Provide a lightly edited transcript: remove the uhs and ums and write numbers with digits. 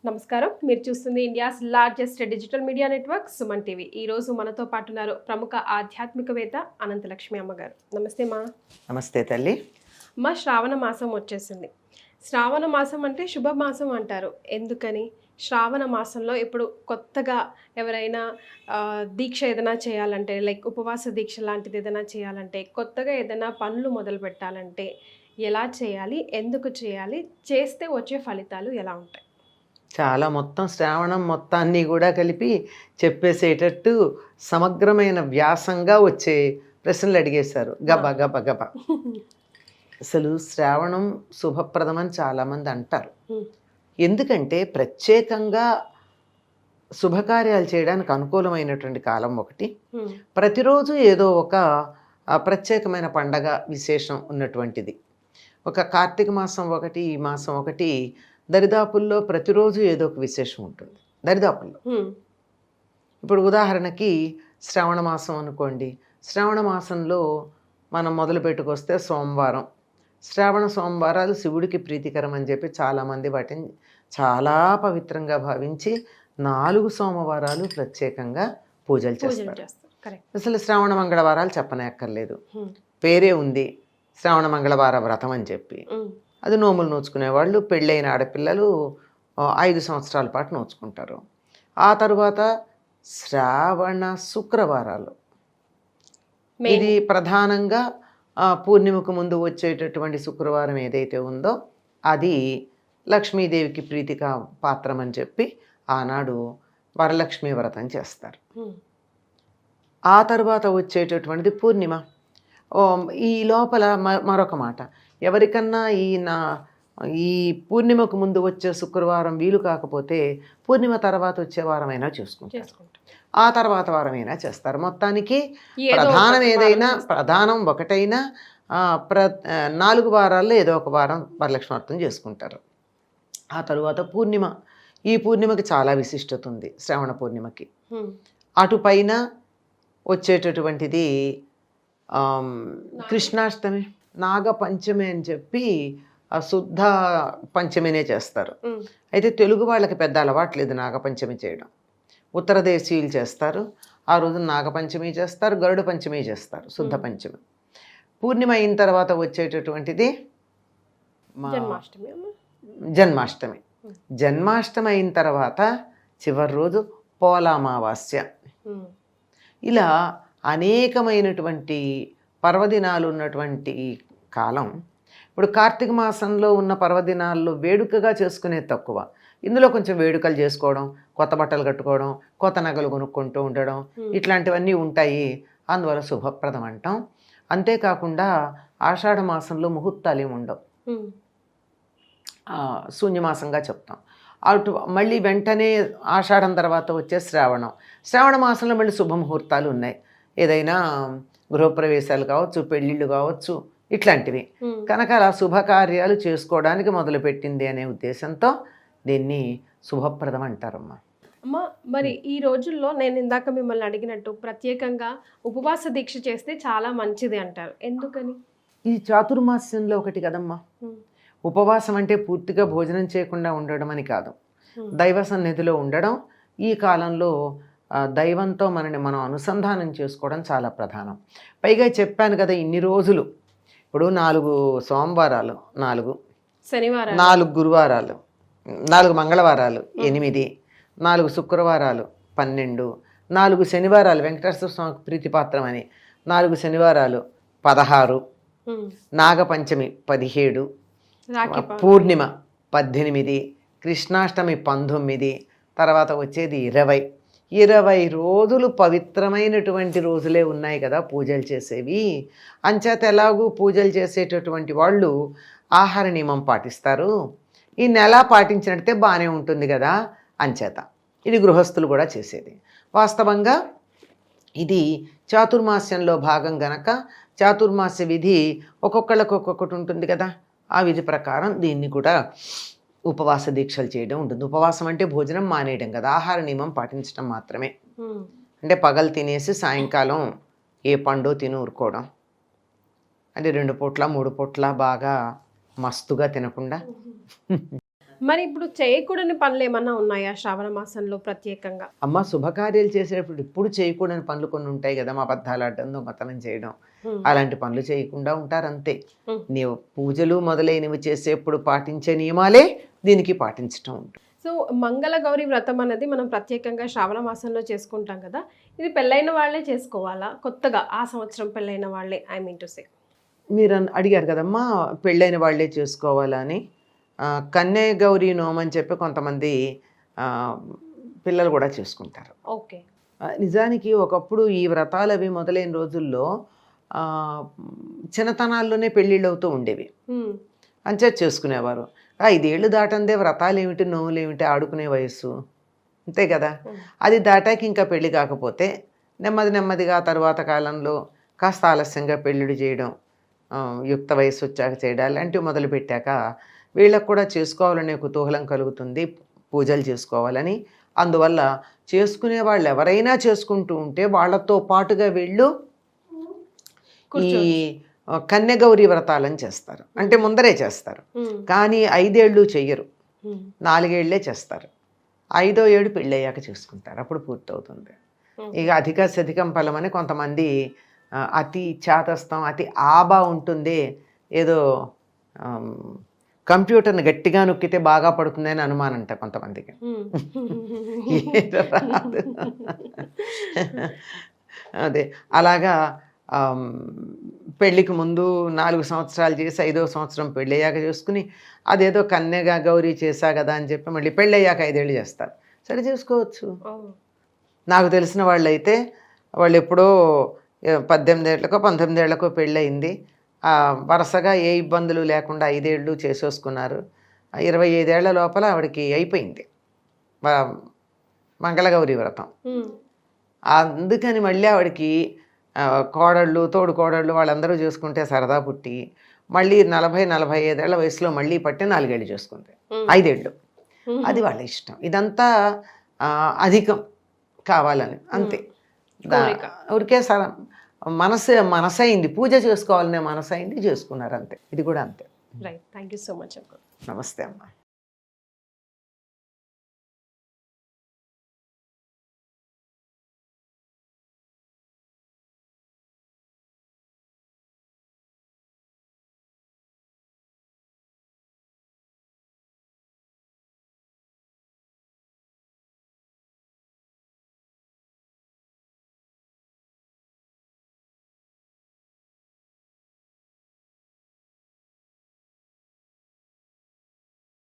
నమస్కారం. మీరు చూస్తుంది India's largest digital media network Suman TV. ఈ రోజు మనతో పాటు ఉన్నారు ప్రముఖ ఆధ్యాత్మికవేత్త అనంతలక్ష్మి అమ్మగారు. నమస్తే మా. నమస్తే తల్లి. మా శ్రావణ మాసం వచ్చేసింది. శ్రావణ మాసం అంటే శుభ మాసం అంటారు. ఎందుకని? శ్రావణ మాసంలో ఇప్పుడు కొత్తగా ఎవరైనా దీక్ష ఏదైనా చేయాలంటే, లైక్ ఉపవాస దీక్ష లాంటిది ఏదైనా చేయాలంటే, కొత్తగా ఏదైనా పనులు మొదలు పెట్టాలంటే ఎలా చేయాలి, ఎందుకు చేయాలి, చేస్తే వచ్చే ఫలితాలు ఎలా ఉంటాయి? చాలా మొత్తం శ్రావణం మొత్తాన్ని కూడా కలిపి చెప్పేసేటట్టు సమగ్రమైన వ్యాసంగా వచ్చే ప్రశ్నలు అడిగేశారు. గబ గబ గబ. అసలు శ్రావణం శుభప్రదమని చాలామంది అంటారు. ఎందుకంటే ప్రత్యేకంగా శుభకార్యాలు చేయడానికి అనుకూలమైనటువంటి కాలం ఒకటి. ప్రతిరోజు ఏదో ఒక ప్రత్యేకమైన పండగ విశేషం ఉన్నటువంటిది. ఒక కార్తీక మాసం ఒకటి, ఈ మాసం ఒకటి, దరిదాపుల్లో ప్రతిరోజు ఏదో ఒక విశేషం ఉంటుంది దరిదాపుల్లో. ఇప్పుడు ఉదాహరణకి శ్రావణ మాసం అనుకోండి. శ్రావణ మాసంలో మనం మొదలు పెట్టుకొస్తే సోమవారం, శ్రావణ సోమవారాలు శివుడికి ప్రీతికరం అని చెప్పి చాలామంది వాటిని చాలా పవిత్రంగా భావించి 4 సోమవారాలు ప్రత్యేకంగా పూజలు చేస్తారు. అసలు శ్రావణ మంగళవారాలు చెప్పనక్కర్లేదు, పేరే ఉంది శ్రావణ మంగళవార వ్రతం అని చెప్పి. అది నోములు నోచుకునేవాళ్ళు, పెళ్ళైన ఆడపిల్లలు 5 సంవత్సరాల పాటు నోచుకుంటారు. ఆ తరువాత శ్రావణ శుక్రవారాలు, ఇది ప్రధానంగా పూర్ణిమకు ముందు వచ్చేటటువంటి శుక్రవారం ఏదైతే ఉందో అది లక్ష్మీదేవికి ప్రీతిగా పాత్రం అని చెప్పి ఆనాడు వరలక్ష్మీ వ్రతం చేస్తారు. ఆ తర్వాత వచ్చేటటువంటిది పూర్ణిమ. ఈ లోపల మరొక మాట, ఎవరికన్నా ఈ పూర్ణిమకు ముందు వచ్చే శుక్రవారం వీలు కాకపోతే పూర్ణిమ తర్వాత వచ్చే వారమైనా చేసుకుంటారు, ఆ తర్వాత వారమైనా చేస్తారు. మొత్తానికి ప్రధానం ఏదైనా, ప్రధానం ఒకటైనా 4 వారాల్లో ఏదో ఒక వారం వరలక్ష్మి వ్రతం చేసుకుంటారు. ఆ తరువాత పూర్ణిమ. ఈ పూర్ణిమకి చాలా విశిష్టత ఉంది. శ్రావణ పూర్ణిమకి అటుపైన వచ్చేటటువంటిది కృష్ణాష్టమి, నాగపంచమి అని చెప్పి శుద్ధ పంచమినే చేస్తారు. అయితే తెలుగు వాళ్ళకి పెద్ద అలవాట్లేదు నాగపంచమి చేయడం. ఉత్తర దేశీయులు చేస్తారు. ఆ రోజు నాగపంచమి చేస్తారు, గరుడ పంచమి చేస్తారు, శుద్ధ పంచమి. పూర్ణిమ అయిన తర్వాత వచ్చేటటువంటిది జన్మాష్టమి. జన్మాష్టమి అయిన తర్వాత చివరి రోజు పోలామావాస్య. ఇలా అనేకమైనటువంటి పర్వదినాలు ఉన్నటువంటి కాలం. ఇప్పుడు కార్తీక మాసంలో ఉన్న పర్వదినాల్లో వేడుకగా చేసుకునేది తక్కువ. ఇందులో కొంచెం వేడుకలు చేసుకోవడం, కొత్త బట్టలు కట్టుకోవడం, కొత్త నగలు కొనుక్కుంటూ ఉండడం, ఇట్లాంటివన్నీ ఉంటాయి. అందువల్ల శుభప్రదం అంటాం. అంతేకాకుండా ఆషాఢ మాసంలో ముహూర్తాలు ఏమి ఉండవు, శూన్యమాసంగా చెప్తాం. అటు మళ్ళీ వెంటనే ఆషాఢం తర్వాత వచ్చే శ్రావణం. శ్రావణ మాసంలో మళ్ళీ శుభముహూర్తాలు ఉన్నాయి. ఏదైనా గృహప్రవేశాలు కావచ్చు, పెళ్ళిళ్ళు కావచ్చు, ఇట్లాంటివి. కనుక అలా శుభకార్యాలు చేసుకోవడానికి మొదలుపెట్టింది అనే ఉద్దేశంతో దీన్ని శుభప్రదం అంటారమ్మా. అమ్మ, మరి ఈ రోజుల్లో నేను ఇందాక మిమ్మల్ని అడిగినట్టు ప్రత్యేకంగా ఉపవాస దీక్ష చేస్తే చాలా మంచిది అంటారు. ఎందుకని? ఇది చాతుర్మాస్యంలో ఒకటి కదమ్మా. ఉపవాసం అంటే పూర్తిగా భోజనం చేయకుండా ఉండడం అని కాదు, దైవ సన్నిధిలో ఉండడం. ఈ కాలంలో దైవంతో మనం అనుసంధానం చేసుకోవడం చాలా ప్రధానం. పైగా చెప్పాను కదా, ఇన్ని రోజులు ఇప్పుడు 4 సోమవారాలు, 4 శనివారాలు, 4 గురువారాలు, 4 మంగళవారాలు 8, 4 శుక్రవారాలు 12, 4 శనివారాలు వెంకటేశ్వర స్వామికి ప్రీతిపాత్రం అని 4 శనివారాలు 16, నాగపంచమి 17, పూర్ణిమ 18, కృష్ణాష్టమి 19, తర్వాత వచ్చేది 20 రోజులు పవిత్రమైనటువంటి రోజులే ఉన్నాయి కదా పూజలు చేసేవి. అంచేత ఎలాగూ పూజలు చేసేటటువంటి వాళ్ళు ఆహార నియమం పాటిస్తారు. ఈ నెల పాటించినట్టే బాగానే ఉంటుంది కదా, అంచేత ఇది గృహస్థులు కూడా చేసేది. వాస్తవంగా ఇది చాతుర్మాస్యంలో భాగం గనక చాతుర్మాస్య విధి ఒక్కొక్కళ్ళకి ఒక్కొక్కటి ఉంటుంది కదా. ఆ విధి ప్రకారం దీన్ని కూడా ఉపవాస దీక్షలు చేయడం ఉంటుంది. ఉపవాసం అంటే భోజనం మానేయడం కదా, ఆహార నియమం పాటించడం మాత్రమే. అంటే పగలు తినేసి సాయంకాలం ఏ పండు తిని ఊరుకోవడం, అంటే 2 పూట్ల 3 పూట్ల బాగా మస్తుగా తినకుండా మరి ఇప్పుడు చేయకూడని పనులు ఏమన్నా ఉన్నాయా శ్రావణ మాసంలో ప్రత్యేకంగా? అమ్మ శుభకార్యాలు చేసేటప్పుడు ఇప్పుడు చేయకూడని పనులు కొన్ని ఉంటాయి కదా, అబద్ధాలు ఆడడం, దొంగతనం చేయడం, అలాంటి పనులు చేయకుండా ఉంటారు అంతే. నీవు పూజలు మొదలైనవి చేసేప్పుడు పాటించే నియమాలే దీనికి పాటించటం ఉంటుంది. సో మంగళ గౌరి వ్రతం అనేది మనం ప్రత్యేకంగా శ్రావణ మాసంలో చేసుకుంటాం కదా, ఇది పెళ్ళైన వాళ్ళే చేసుకోవాలా, కొత్తగా ఆ సంవత్సరం పెళ్ళైన వాళ్ళే, ఐ మీన్ టు సే? మీరు అడిగారు కదమ్మా పెళ్ళైన వాళ్ళే చేసుకోవాలని. కన్య గౌరీ నోమ్ అని చెప్పి కొంతమంది పిల్లలు కూడా చేసుకుంటారు. ఓకే. నిజానికి ఒకప్పుడు ఈ వ్రతాలు అవి మొదలైన రోజుల్లో చిన్నతనాల్లోనే పెళ్ళిళ్ళు అవుతూ ఉండేవి, అంచే చేసుకునేవారు. 5 ఏళ్ళు దాటందే వ్రతాలు ఏమిటి, నోములు ఏమిటి, ఆడుకునే వయస్సు అంతే కదా. అది దాటాక ఇంకా పెళ్ళి కాకపోతే నెమ్మదిగా తర్వాత కాలంలో కాస్త ఆలస్యంగా పెళ్ళిళ్ళు చేయడం, యుక్త వయస్సు వచ్చాక చేయడం అలాంటివి మొదలుపెట్టాక వీళ్ళకు కూడా చేసుకోవాలనే కుతూహలం కలుగుతుంది, పూజలు చేసుకోవాలని. అందువల్ల చేసుకునే వాళ్ళు ఎవరైనా చేసుకుంటూ ఉంటే వాళ్ళతో పాటుగా వీళ్ళు ఈ కన్యగౌరీ వ్రతాలని చేస్తారు. అంటే ముందరే చేస్తారు, కానీ 5 ఏళ్ళు చెయ్యరు, 4 ఏళ్లే చేస్తారు. 5వ ఏడు పెళ్ళయ్యాక చేసుకుంటారు, అప్పుడు పూర్తవుతుంది. ఇక అధిక శధికం ఫలమని కొంతమంది అతి చేతస్థం, అతి ఆబా ఉంటుంది, ఏదో కంప్యూటర్ని గట్టిగా నొక్కితే బాగా పడుతుంది అని అనుమానం అంట కొంతమందికి. ఏదో రాదు. అదే అలాగా పెళ్ళికి ముందు 4 సంవత్సరాలు చేసి 5వ సంవత్సరం పెళ్ళయ్యాక చేసుకుని అదేదో కన్యగా గౌరీ చేశా కదా అని చెప్పి మళ్ళీ పెళ్ళయ్యాక 5 ఏళ్ళు చేస్తారు. సరే చేసుకోవచ్చు. నాకు తెలిసిన వాళ్ళు అయితే వాళ్ళు ఎప్పుడో 18 ఏళ్ళకో 19 ఏళ్ళకో పెళ్ళయింది, వరుసగా ఏ ఇబ్బందులు లేకుండా 5 ఏళ్ళు చేసేసుకున్నారు. 25 ఏళ్ల లోపల ఆవిడకి అయిపోయింది మంగళగౌరి వ్రతం. అందుకని మళ్ళీ ఆవిడకి కోడళ్ళు, తోడు కోడళ్ళు వాళ్ళందరూ చేసుకుంటే సరదా పుట్టి మళ్ళీ 40-45 ఏళ్ల వయసులో మళ్ళీ పట్టి 4 ఏళ్ళు చేసుకుంది, 5 ఏళ్ళు. అది వాళ్ళ ఇష్టం. ఇదంతా అధికం కావాలని అంతే. ఊరికే మనసైంది, పూజ చేసుకోవాలనే మనసైంది, చేసుకున్నారు అంతే. ఇది కూడా అంతే. Right. Thank you so much. నమస్తే అమ్మా.